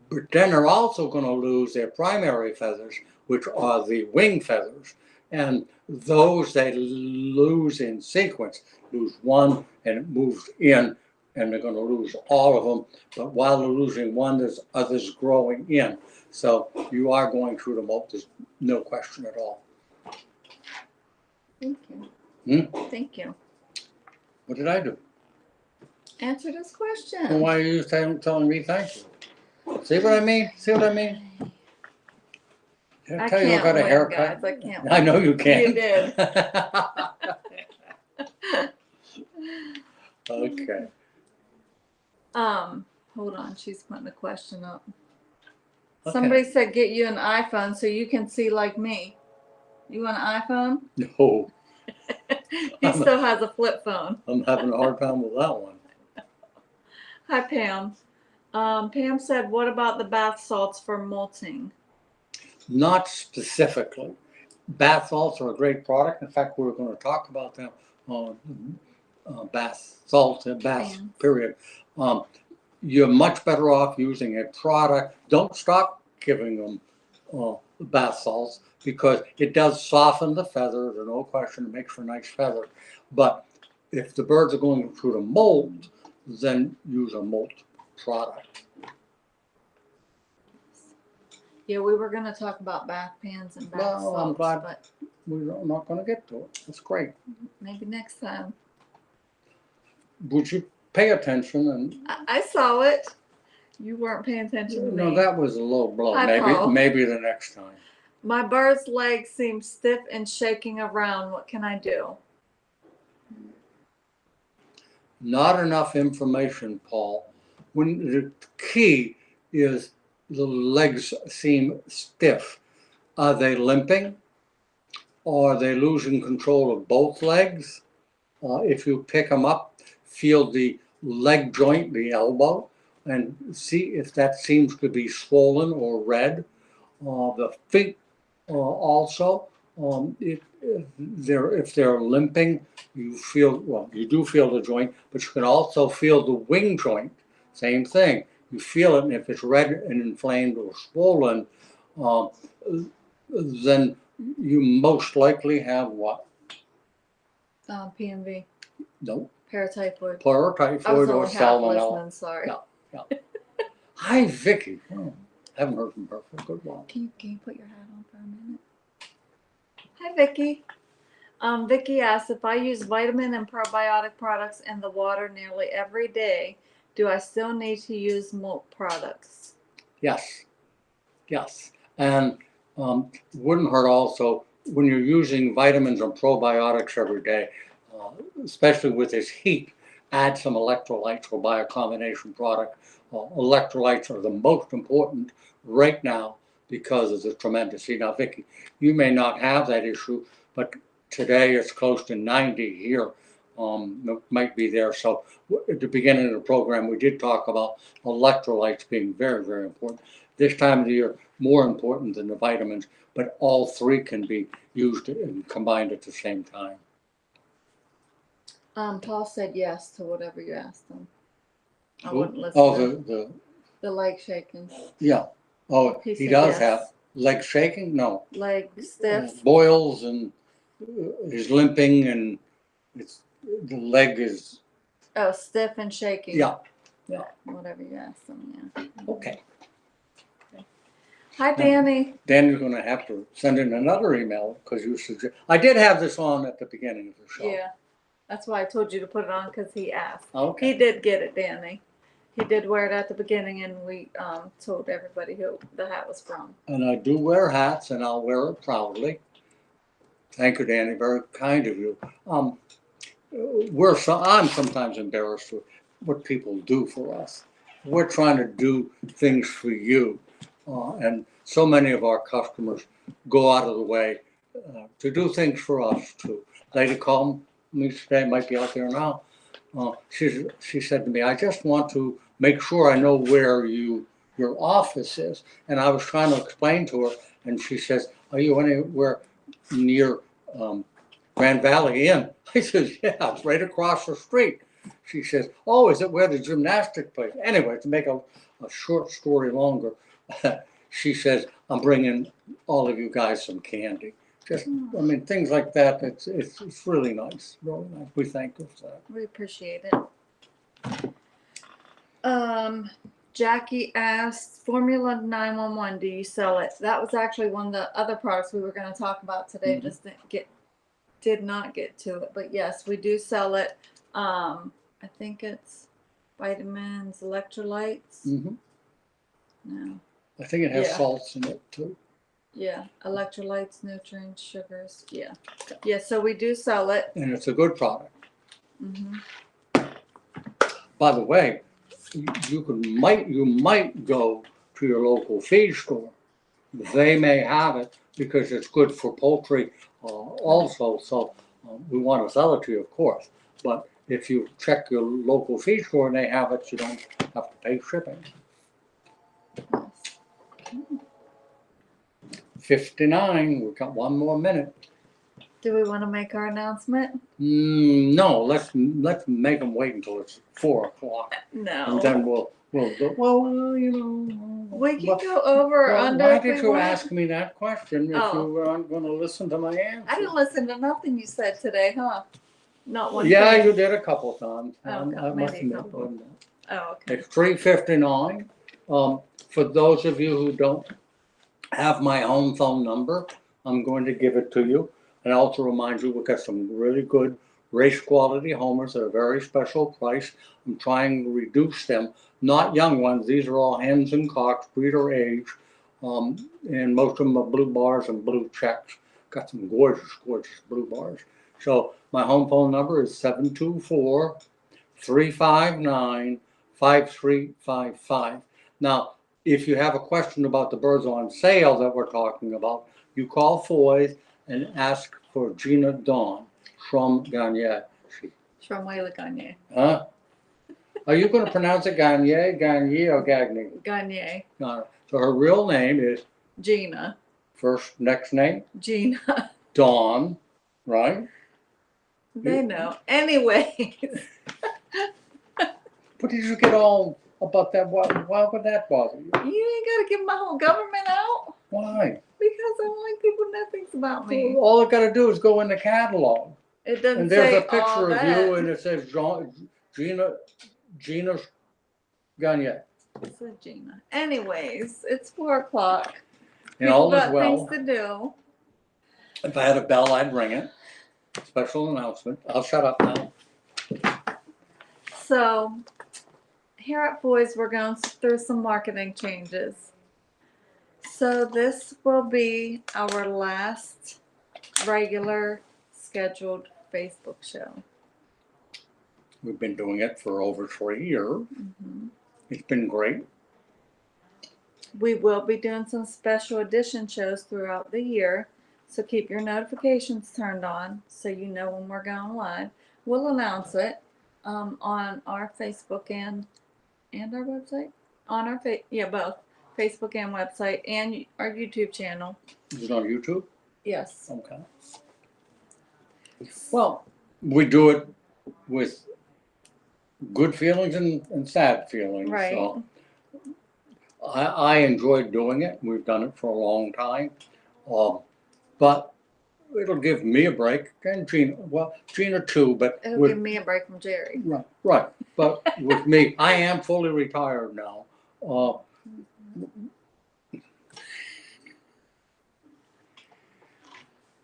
But then they're also going to lose their primary feathers, which are the wing feathers. And those they lose in sequence, lose one and it moves in, and they're going to lose all of them. But while they're losing one, there's others growing in. So you are going through the molt, there's no question at all. Thank you. Thank you. What did I do? Answer this question. Well, why are you telling me thank you? See what I mean? See what I mean? Did I tell you I got a haircut? Guys, I can't I know you can. You did. Okay. Hold on, she's putting a question up. Okay. Somebody said get you an iPhone so you can see like me. You want an iPhone? No. He still has a flip phone. I'm having a hard time with that one. Hi, Pam. Pam said, what about the bath salts for molting? Not specifically. Bath salts are a great product. In fact, we're going to talk about them on bath salts and bath period. You're much better off using a product. Don't stop giving them bath salts because it does soften the feather. There's no question. It makes for a nice feather. But if the birds are going through the molt, then use a molt product. Yeah, we were going to talk about bath pans and bath salts. I'm glad but we're not going to get to it. That's great. Maybe next time. Would you pay attention? And I saw it. You weren't paying attention to me. No, that was a low blow. Hi, maybe the next time. My bird's legs seem stiff and shaking around. What can I do? Not enough information, Paul. When the key is the legs seem stiff. Are they limping? Or are they losing control of both legs? If you pick them up, feel the leg joint, the elbow, and see if that seems to be swollen or red. The feet also, if they're limping, you do feel the joint, but you can also feel the wing joint. Same thing. You feel it, and if it's red and inflamed or swollen, then you most likely have what? PMV, No, paratyphoid. I paratyphoid was or only half salmonella. listening, sorry. Yeah. Hi, Vicky. Oh, haven't heard from her for a good while. Can you put your hat on for a minute? Hi, Vicky. Vicky asked, if I use vitamin and probiotic products in the water nearly every day, do I still need to use milk products? Yes. And wouldn't hurt also when you're using vitamins and probiotics every day, especially with this heat, add some electrolytes or buy a combination product. Electrolytes are the most important right now because of the tremendous heat. Now, Vicky, you may not have that issue, but today it's close to 90 here. It might be there. So at the beginning of the program, we did talk about electrolytes being very, very important. This time of the year, more important than the vitamins, but all three can be used and combined at the same time. Paul said yes to whatever you asked him. I wouldn't listen. Oh, the leg shaking. Yeah. Oh, he does yes. have leg shaking? No. Leg stiff. Boils and is limping and the leg is. Oh, stiff and shaking. Yeah. Whatever you asked him, yeah. Okay. Hi, Danny. Danny's going to have to send in another email because you suggest. I did have this on at the beginning of the show. Yeah, that's why I told you to put it on because he asked. Okay. He did get it, Danny. He did wear it at the beginning, and we told everybody who the hat was from. And I do wear hats, and I'll wear it proudly. Thank you, Danny. Very kind of you. I'm sometimes embarrassed with what people do for us. We're trying to do things for you. And so many of our customers go out of the way to do things for us too. Lady called me today, might be out there now. She said to me, I just want to make sure I know where your office is. And I was trying to explain to her, and she says, are you anywhere near Grand Valley Inn? I said, yeah, it's right across the street. She says, oh, is it where the gymnastic place? Anyway, to make a short story longer, she says, I'm bringing all of you guys some candy. Just, I mean, things like that. It's really nice. Really nice. We thank you for that. We appreciate it. Jackie asked, Formula 911, do you sell it? That was actually one of the other products we were going to talk about today. Mm-hmm. Just did not get to it. But yes, we do sell it. I think it's vitamins, electrolytes. Mm-hmm. No. I think it has salts in it too. Yeah, electrolytes, nutrients, sugars. Yeah. Yeah, so we do sell it. And it's a good product. Mm-hmm. By the way, you might go to your local feed store. They may have it because it's good for poultry also. So we want to sell it to you, of course. But if you check your local feed store and they have it, you don't have to pay shipping. Yes. 59. We've got one more minute. Do we want to make our announcement? No, let's make them wait until it's 4 o'clock. No. And then we'll go, well, you know. We can go over or under. Why did you ask me that question if you weren't going to listen to my answer? I didn't listen to nothing you said today, huh? Not one Yeah, thing. you did a couple times. Oh, I must maybe a admit. couple. Oh, okay. It's 3:59. For those of you who don't have my home phone number, I'm going to give it to you. And also remind you, we've got some really good race quality homers at a very special price. I'm trying to reduce them. Not young ones. These are all hens and cocks, breeder age. And most of them are blue bars and blue checks. Got some gorgeous, gorgeous blue bars. So my home phone number is 724-359-5355. Now, if you have a question about the birds on sale that we're talking about, you call Foy's and ask for Gina Dawn from Gagne. Shramwela Gagne. Huh? Are you going to pronounce it Gagne, or Gagne? Gagne. No. So her real name is Gina. Next name? Gina. Dawn, right? They know. Anyways. What did you get all about that? Why would that bother you? You ain't got to give my whole government out. Why? Because I don't like people to know things about me. All I got to do is go in the catalog. It doesn't And there's say a picture all of that. you, and it says Gina's gone yet. It's a Gina. Anyways, it's 4 o'clock. And People all is got well. things to do. If I had a bell, I'd ring it. Special announcement. I'll shut up now. So, here at Boys, we're going through some marketing changes. So, this will be our last regular scheduled Facebook show. We've been doing it for over 3 years. Mm-hmm. It's been great. We will be doing some special edition shows throughout the year. So keep your notifications turned on so you know when we're going live. We'll announce it on our Facebook and our website. On our both Facebook and website and our YouTube channel. Is it on YouTube? Yes. Okay. Well, we do it with good feelings and sad feelings. Right. So I enjoyed doing it. We've done it for a long time. But it'll give me a break, and Gina too, but It'll give me a break from Jerry. Right. But with me, I am fully retired now.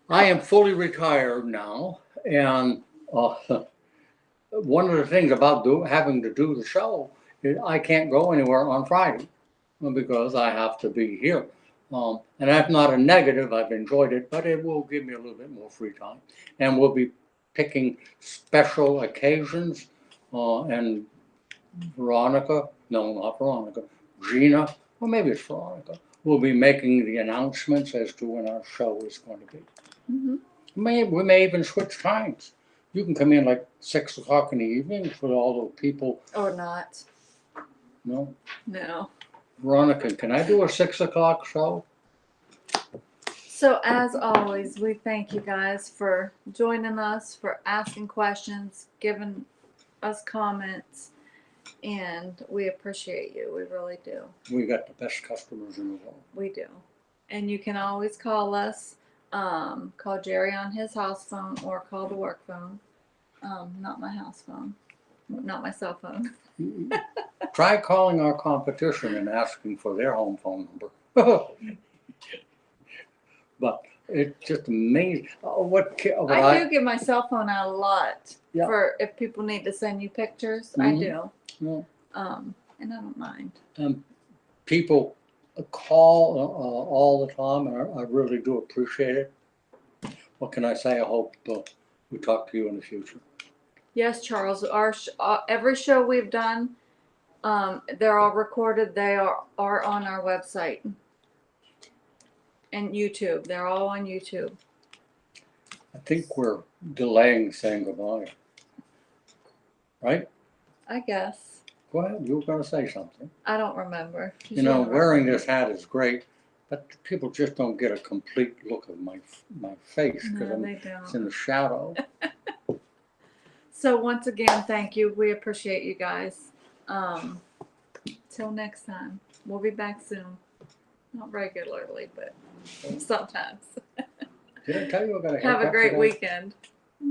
I am fully retired now, and one of the things about having to do the show is I can't go anywhere on Friday because I have to be here. And that's not a negative. I've enjoyed it, but it will give me a little bit more free time. And we'll be picking special occasions. And Veronica, no, not Veronica, Gina, or maybe it's Veronica, will be making the announcements as to when our show is going to be. Mm-hmm. We may even switch times. You can come in like 6 o'clock in the evening for all the people. Or not. No? No. Veronica, can I do a 6 o'clock show? So as always, we thank you guys for joining us, for asking questions, giving us comments, and we appreciate you. We really do. We got the best customers in the world. We do. And you can always call us. Call Jerry on his house phone or call the work phone. Not my house phone. Not my cell phone. Try calling our competition and asking for their home phone number. But it's just amazing. I do give my cell phone out a lot for if people need to send you pictures. Mm-hmm. I do. Yeah. And I don't mind. People call all the time, and I really do appreciate it. What can I say? I hope we talk to you in the future. Yes, Charles. Our every show we've done, they're all recorded. They are on our website and YouTube. They're all on YouTube. I think we're delaying saying goodbye. Right? I guess. Go ahead. You were going to say something. I don't remember. Wearing this hat is great, but people just don't get a complete look of my face because it's in the shadow. So once again, thank you. We appreciate you guys. Till next time. We'll be back soon. Not regularly, but sometimes. Did I tell you I got a haircut Have a great today? weekend.